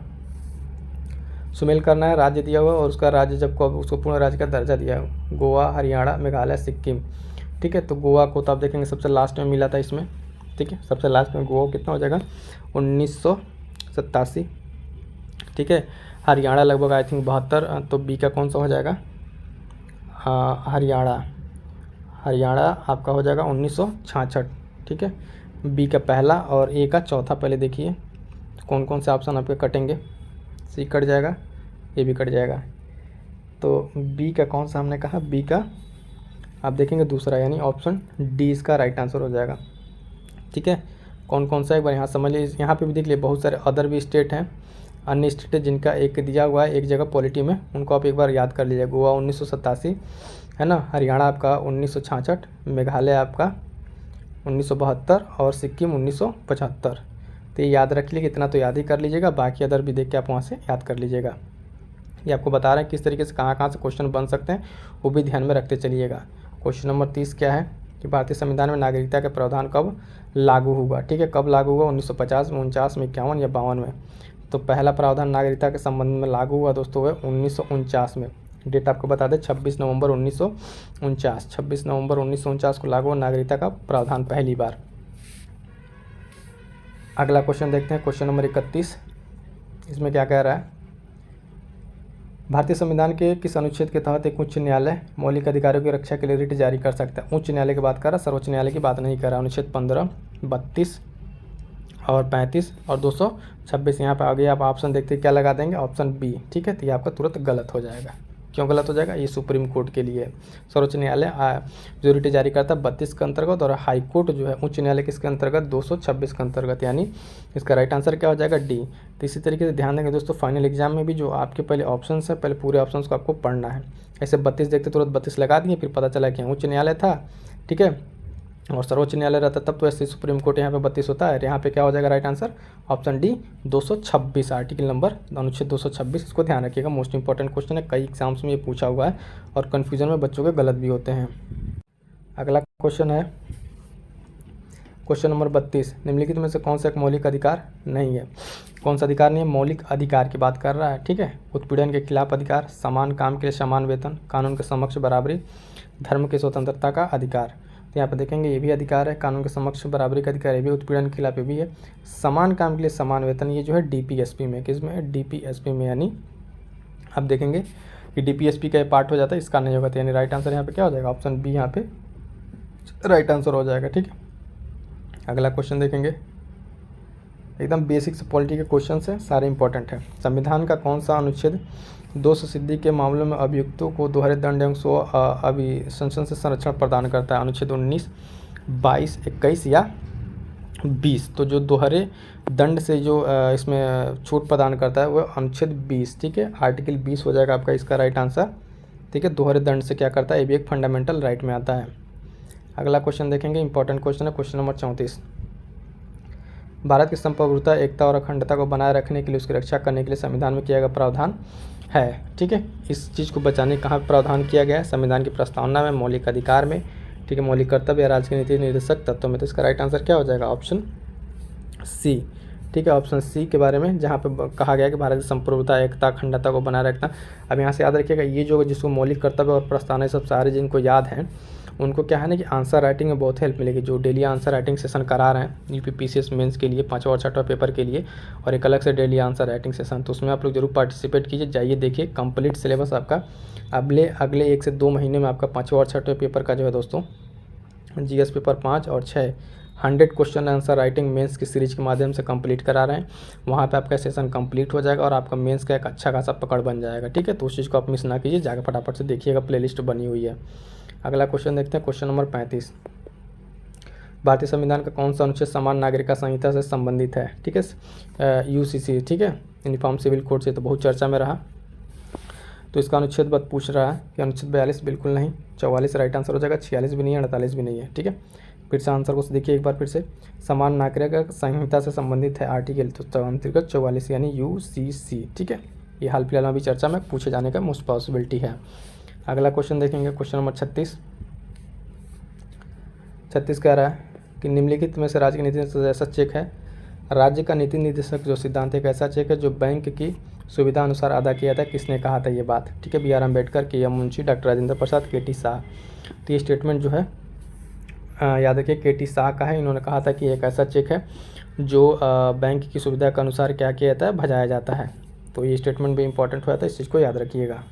सुमेल करना है, राज्य दिया हुआ और उसका राज्य जब को उसको पूर्ण राज्य का दर्जा दिया है, गोवा, हरियाणा, मेघालय, सिक्किम। ठीक है, तो गोवा को तो आप देखेंगे सबसे लास्ट में मिला था इसमें। ठीक है, सबसे लास्ट में गोवा कितना हो जाएगा 1987। ठीक है, हरियाणा लगभग आई थिंक 72, तो बी का कौन सा हो जाएगा, हरियाणा आपका हो जाएगा 1966। ठीक है, बी का पहला और ए का चौथा। पहले देखिए कौन कौन से ऑप्शन आपके कटेंगे, सी कट जाएगा, ए भी कट जाएगा, तो बी का कौन सा हमने कहा, बी का आप देखेंगे दूसरा, यानी ऑप्शन डी इसका राइट आंसर हो जाएगा। ठीक है, कौन कौन सा एक बार यहाँ समझ लीजिए, यहाँ पे भी देख लिए बहुत सारे अदर भी स्टेट हैं अन्य स्टेट जिनका एक दिया हुआ है एक जगह पॉलिटी में, उनको आप एक बार याद कर लीजिए। गोवा 1987 है ना, हरियाणा आपका 1966, मेघालय आपका 1972 और सिक्किम 1975। तो ये याद रख लीजिए, इतना तो याद ही कर लीजिएगा, बाकी अदर भी देख के आप वहाँ से याद कर लीजिएगा। ये आपको बता रहे हैं किस तरीके से कहाँ कहाँ से क्वेश्चन बन सकते हैं, वो भी ध्यान में रखते चलिएगा। क्वेश्चन नंबर 30 क्या है कि भारतीय संविधान में नागरिकता के प्रावधान कब लागू हुआ। ठीक है, कब लागू हुआ, 1950 में, 49 में, 51 या 52 में। तो पहला प्रावधान नागरिकता के संबंध में लागू हुआ दोस्तों है 1949 में। डेट आपको बता दें 26 नवंबर 1949, 26 नवंबर 1949 को लागू हुआ नागरिकता का प्रावधान पहली बार। अगला क्वेश्चन देखते हैं, क्वेश्चन नंबर 31। इसमें क्या कह रहा है, भारतीय संविधान के किस अनुच्छेद के तहत एक उच्च न्यायालय मौलिक अधिकारों की रक्षा के लिए रिट जारी कर सकता है। उच्च न्यायालय की बात कर रहा है, सर्वोच्च न्यायालय की बात नहीं कर रहा। अनुच्छेद 15, 32 और 35 और 226। यहाँ पर आगे आप ऑप्शन देखते क्या लगा देंगे, ऑप्शन बी। ठीक है, तो ये आपका तुरंत गलत हो जाएगा। क्यों गलत हो जाएगा, ये सुप्रीम कोर्ट के लिए। सर्वोच्च न्यायालय जो रिट जारी करता है 32 के अंतर्गत, और हाई कोर्ट जो है उच्च न्यायालय किसके अंतर्गत, 226 के अंतर्गत, यानी इसका राइट आंसर क्या हो जाएगा, डी। तो इसी तरीके से ध्यान देंगे दोस्तों, फाइनल एग्जाम में भी जो आपके पहले ऑप्शन है, पहले पूरे ऑप्शन को आपको पढ़ना है। ऐसे 32 देखते तुरंत 32 लगा दिए, फिर पता चला कि उच्च न्यायालय था, ठीक है, और सर्वोच्च न्यायालय रहता तब तो ऐसे सुप्रीम कोर्ट यहाँ पे 32 होता है। यहाँ पे क्या हो जाएगा right answer, option D 226, article number अनुच्छेद 226। इसको ध्यान रखिएगा, मोस्ट इंपॉर्टेंट क्वेश्चन है, कई एग्जाम्स में ये पूछा हुआ है और कन्फ्यूजन में बच्चों के गलत भी होते हैं। अगला क्वेश्चन है क्वेश्चन नंबर 32। निम्नलिखित में से कौन सा एक मौलिक अधिकार नहीं है। कौन सा अधिकार नहीं है, मौलिक अधिकार की बात कर रहा है। ठीक है, उत्पीड़न के खिलाफ अधिकार, समान काम के लिए समान वेतन, कानून के समक्ष बराबरी, धर्म की स्वतंत्रता का अधिकार। तो यहाँ पर देखेंगे ये भी अधिकार है, कानून के समक्ष बराबरी का अधिकार, ये भी उत्पीड़न के खिलाफ ये भी है, समान काम के लिए समान वेतन, ये जो है डीपीएसपी में, किसमें है, डीपीएसपी में, यानी आप देखेंगे कि डीपीएसपी का पार्ट हो जाता है, इसका नहीं होगा। तो यानी राइट आंसर यहाँ पे क्या हो जाएगा, ऑप्शन बी यहाँ पे राइट आंसर हो जाएगा। ठीक है, अगला क्वेश्चन देखेंगे, एकदम बेसिक से पॉलिटी के क्वेश्चन है, सारे इंपॉर्टेंट है। संविधान का कौन सा अनुच्छेद दोष सिद्धि के मामलों में अभियुक्तों को दोहरे दंड एवं स्व अभिशंसन से संरक्षण प्रदान करता है। अनुच्छेद 19, 22, 21 या 20। तो जो दोहरे दंड से जो इसमें छूट प्रदान करता है वह अनुच्छेद 20। ठीक है, आर्टिकल 20 हो जाएगा आपका इसका राइट आंसर। ठीक है, दोहरे दंड से क्या करता है, ये भी एक फंडामेंटल राइट में आता है। अगला क्वेश्चन देखेंगे, इंपॉर्टेंट क्वेश्चन है, क्वेश्चन नंबर 34। भारत की संप्रभुता, एकता और अखंडता को बनाए रखने के लिए, उसकी रक्षा करने के लिए संविधान में किया गया प्रावधान है। ठीक है, इस चीज़ को बचाने कहाँ प्रावधान किया गया है, संविधान की प्रस्तावना में, मौलिक अधिकार में, ठीक है, मौलिक कर्तव्य या राज्य के नीति निर्देशक तत्वों में। तो इसका राइट आंसर क्या हो जाएगा, ऑप्शन सी। ठीक है, ऑप्शन सी के बारे में जहाँ पे कहा गया कि भारत की संप्रभुता, एकता, अखंडता को बनाए रखना। अब यहाँ से याद रखिएगा, ये जो जिसको मौलिक कर्तव्य और प्रस्तावना सब सारे जिनको याद हैं उनको क्या है ना कि आंसर राइटिंग में बहुत हेल्प मिलेगी। जो डेली आंसर राइटिंग सेशन करा रहे हैं यूपीपीसीएस मेंस के लिए 5वां और 6वां पेपर के लिए, और एक अलग से डेली आंसर राइटिंग सेशन, तो उसमें आप लोग जरूर पार्टिसिपेट कीजिए। जाइए देखिए, कंप्लीट सिलेबस आपका अगले 1 से 2 महीने में आपका 5वां और 6वां पेपर का जो है दोस्तों जीएस पेपर 5 और 6 100 क्वेश्चन आंसर राइटिंग मेंस की सीरीज के माध्यम से कंप्लीट करा रहे हैं। वहाँ पे आपका सेशन कंप्लीट हो जाएगा और आपका मेंस का एक अच्छा खासा पकड़ बन जाएगा। ठीक है, तो उस चीज़ को आप मिस ना कीजिए, जाकर फटाफट से देखिएगा, प्लेलिस्ट बनी हुई है। अगला क्वेश्चन देखते हैं, क्वेश्चन नंबर 35। भारतीय संविधान का कौन सा अनुच्छेद समान नागरिकता संहिता से संबंधित है। ठीक है, यूसीसी, ठीक है, यूनिफॉर्म सिविल कोड से तो बहुत चर्चा में रहा। तो इसका अनुच्छेद बद पूछ रहा है कि अनुच्छेद 42 बिल्कुल नहीं, 44 राइट आंसर हो जाएगा, 46 भी नहीं है, 48 भी नहीं है। ठीक है, फिर से आंसर को देखिए एक बार फिर से, समान नागरिकता संहिता से संबंधित है आर्टिकल, तो अंतर्गत 44 यानी यूसीसी। ठीक है, ये हाल फिलहाल में भी चर्चा में पूछे जाने का मोस्ट पॉसिबिलिटी है। अगला क्वेश्चन देखेंगे, क्वेश्चन नंबर 36। 36 कह रहा है कि निम्नलिखित में से राज्य के नीति निर्देशक ऐसा चेक है, राज्य का नीति निर्देशक जो सिद्धांत है एक ऐसा चेक है जो बैंक की सुविधा अनुसार अदा किया था। किसने कहा था ये बात। ठीक है, BR Ambedkar, KM Munshi, doctor Rajendra Prasad, KT Shah. तो ये स्टेटमेंट जो है याद रखिए KT शाह का है। इन्होंने कहा था कि एक ऐसा चेक है जो बैंक की सुविधा के अनुसार क्या किया जाता है, भजाया जाता है। तो ये स्टेटमेंट भी इंपॉर्टेंट हुआ था, इस चीज़ को याद रखिएगा।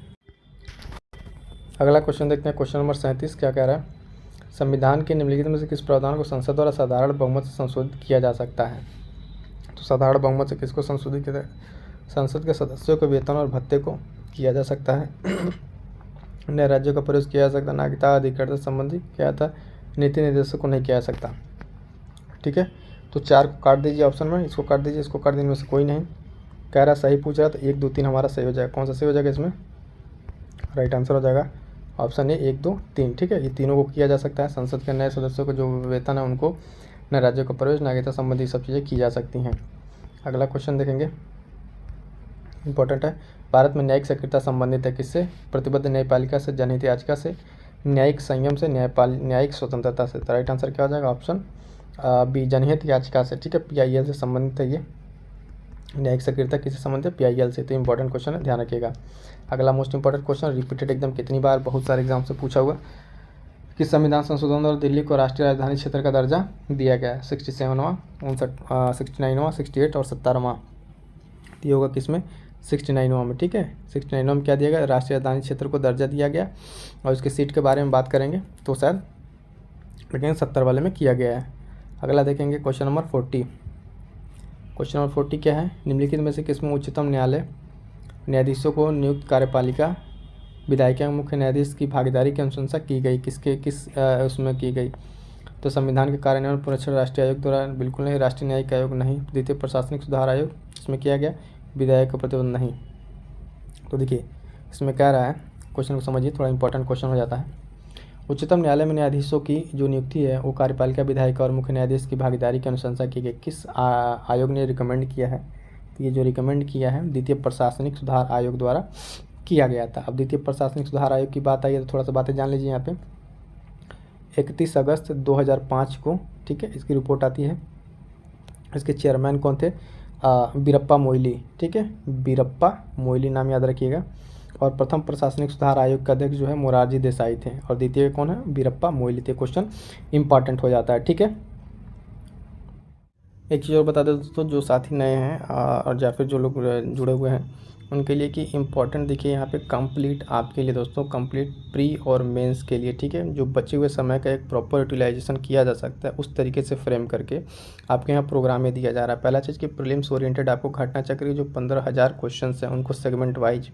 अगला क्वेश्चन देखते हैं, क्वेश्चन नंबर 37 क्या कह रहा है, संविधान के निम्नलिखित में से किस प्रावधान को संसद द्वारा साधारण बहुमत से संशोधित किया जा सकता है। तो साधारण बहुमत से किसको संशोधित किया, संसद के सदस्यों के वेतन और भत्ते को किया जा सकता है, नए राज्यों का प्रवेश किया जा सकता है, नागरिकता अधिकार से संबंधित क्या था, नीति निर्देशक को नहीं किया जा सकता। ठीक है, तो 4 को काट दीजिए ऑप्शन में, इसको काट दीजिए, इसको काट दीजिए, इनमें से कोई नहीं। कह रहा सही पूछ रहा तो 1 2 3 हमारा सही हो जाएगा। कौन सा सही हो जाएगा इसमें? राइट आंसर हो जाएगा ऑप्शन ए 1 2 3। ठीक है, ये तीनों को किया जा सकता है। संसद के नए सदस्यों को जो वेतन है उनको, नए राज्यों का प्रवेश, नागरिकता संबंधी सब चीज़ें की जा सकती हैं। अगला क्वेश्चन देखेंगे, इंपॉर्टेंट है। भारत में न्यायिक सक्रियता संबंधित है किससे? प्रतिबद्ध न्यायपालिका से, जनहित याचिका से, न्यायिक संयम से, न्यायिक स्वतंत्रता से। तो राइट आंसर क्या हो जाएगा? ऑप्शन बी जनहित याचिका से। ठीक है, PIL से संबंधित है ये। न्यायिक सक्रियता किससे संबंधित है? PIL से। तो इंपॉर्टेंट क्वेश्चन है, ध्यान रखिएगा। अगला मोस्ट इंपॉर्टेंट क्वेश्चन, रिपीटेड एकदम कितनी बार, बहुत सारे एग्जाम से पूछा हुआ, कि संविधान संशोधन द्वारा दिल्ली को राष्ट्रीय राजधानी क्षेत्र का दर्जा दिया गया है? 67वां, 69वां, 68 और 70वां। ये होगा किसमें? 69वां में। ठीक है, 69वां में क्या दिया गया? राष्ट्रीय राजधानी क्षेत्र को दर्जा दिया गया। और इसके सीट के बारे में बात करेंगे तो शायद लेकिन 70 वाले में किया गया है। अगला देखेंगे क्वेश्चन नंबर 40। क्वेश्चन नंबर 40 क्या है? निम्नलिखित में से किसमें उच्चतम न्यायालय न्यायाधीशों को नियुक्त कार्यपालिका विधायिका एवं मुख्य न्यायाधीश की भागीदारी की अनुशंसा की गई? किस उसमें की गई? तो संविधान के कार्यान्वयन पुरस्कार राष्ट्रीय आयोग द्वारा? बिल्कुल नहीं। राष्ट्रीय न्यायिक आयोग? नहीं। द्वितीय प्रशासनिक सुधार आयोग? इसमें किया गया। विधायक का प्रतिबंध? नहीं। तो देखिए इसमें कह रहा है, क्वेश्चन को समझिए, थोड़ा इंपॉर्टेंट क्वेश्चन हो जाता है। उच्चतम न्यायालय में न्यायाधीशों की जो नियुक्ति है वो कार्यपालिका विधायिका और मुख्य न्यायाधीश की भागीदारी की अनुशंसा की गई। किस आयोग ने रिकमेंड किया है? तो ये जो रिकमेंड किया है द्वितीय प्रशासनिक सुधार आयोग द्वारा किया गया था। अब द्वितीय प्रशासनिक सुधार आयोग की बात आई है तो थोड़ा सा बातें जान लीजिए यहाँ पे। 31 अगस्त 2005 को, ठीक है, इसकी रिपोर्ट आती है। इसके चेयरमैन कौन थे? बीरप्पा मोइली। ठीक है, बीरप्पा मोइली नाम याद रखिएगा। और प्रथम प्रशासनिक सुधार आयोग के अध्यक्ष जो है मोरारजी देसाई थे। और द्वितीय कौन है? बीरप्पा मोइली थे। क्वेश्चन इंपॉर्टेंट हो जाता है। ठीक है, एक चीज़ और बता दें दोस्तों, जो साथी नए हैं और या फिर जो लोग जुड़े हुए हैं उनके लिए कि इम्पॉर्टेंट देखिए यहाँ पे कंप्लीट आपके लिए दोस्तों, कंप्लीट प्री और मेंस के लिए, ठीक है, जो बचे हुए समय का एक प्रॉपर यूटिलाइजेशन किया जा सकता है उस तरीके से फ्रेम करके आपके यहाँ प्रोग्राम में दिया जा रहा है। पहला चीज़ कि प्रीलिम्स ओरिएंटेड आपको घटना चक्र की जो 15,000 क्वेश्चन हैं उनको सेगमेंट वाइज,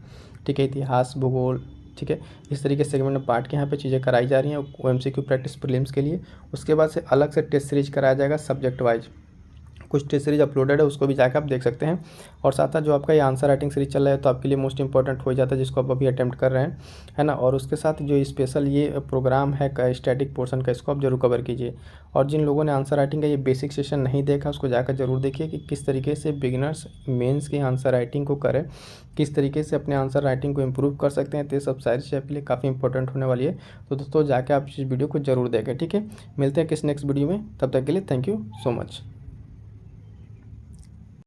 ठीक है, इतिहास, भूगोल, ठीक है, इस तरीके से सेगमेंट में बांट के यहाँ पे चीज़ें कराई जा रही हैं OMCQ प्रैक्टिस प्रीलिम्स के लिए। उसके बाद से अलग से टेस्ट सीरीज कराया जाएगा सब्जेक्ट वाइज। कुछ टेस्ट सीरीज अपलोडेड है, उसको भी जाकर आप देख सकते हैं। और साथ साथ जो आपका ये आंसर राइटिंग सीरीज चल रहा है तो आपके लिए मोस्ट इंपॉर्टेंट हो जाता है, जिसको आप अभी अटेम्प्ट कर रहे हैं, है ना। और उसके साथ जो स्पेशल ये प्रोग्राम है स्टैटिक पोर्शन का, इसको आप जरूर कवर कीजिए। और जिन लोगों ने आंसर राइटिंग का ये बेसिक सेशन नहीं देखा उसको जाकर जरूर देखिए कि किस तरीके से बिगिनर्स मेंस की आंसर राइटिंग को करें, किस तरीके से अपने आंसर राइटिंग को इम्प्रूव कर सकते हैं। तो ये सब सारी चीज़ें आपके लिए काफ़ी इंपॉर्टेंट होने वाली है। तो दोस्तों जाके आप इस वीडियो को जरूर देखें। ठीक है, मिलते हैं किस नेक्स्ट वीडियो में, तब तक के लिए थैंक यू सो मच।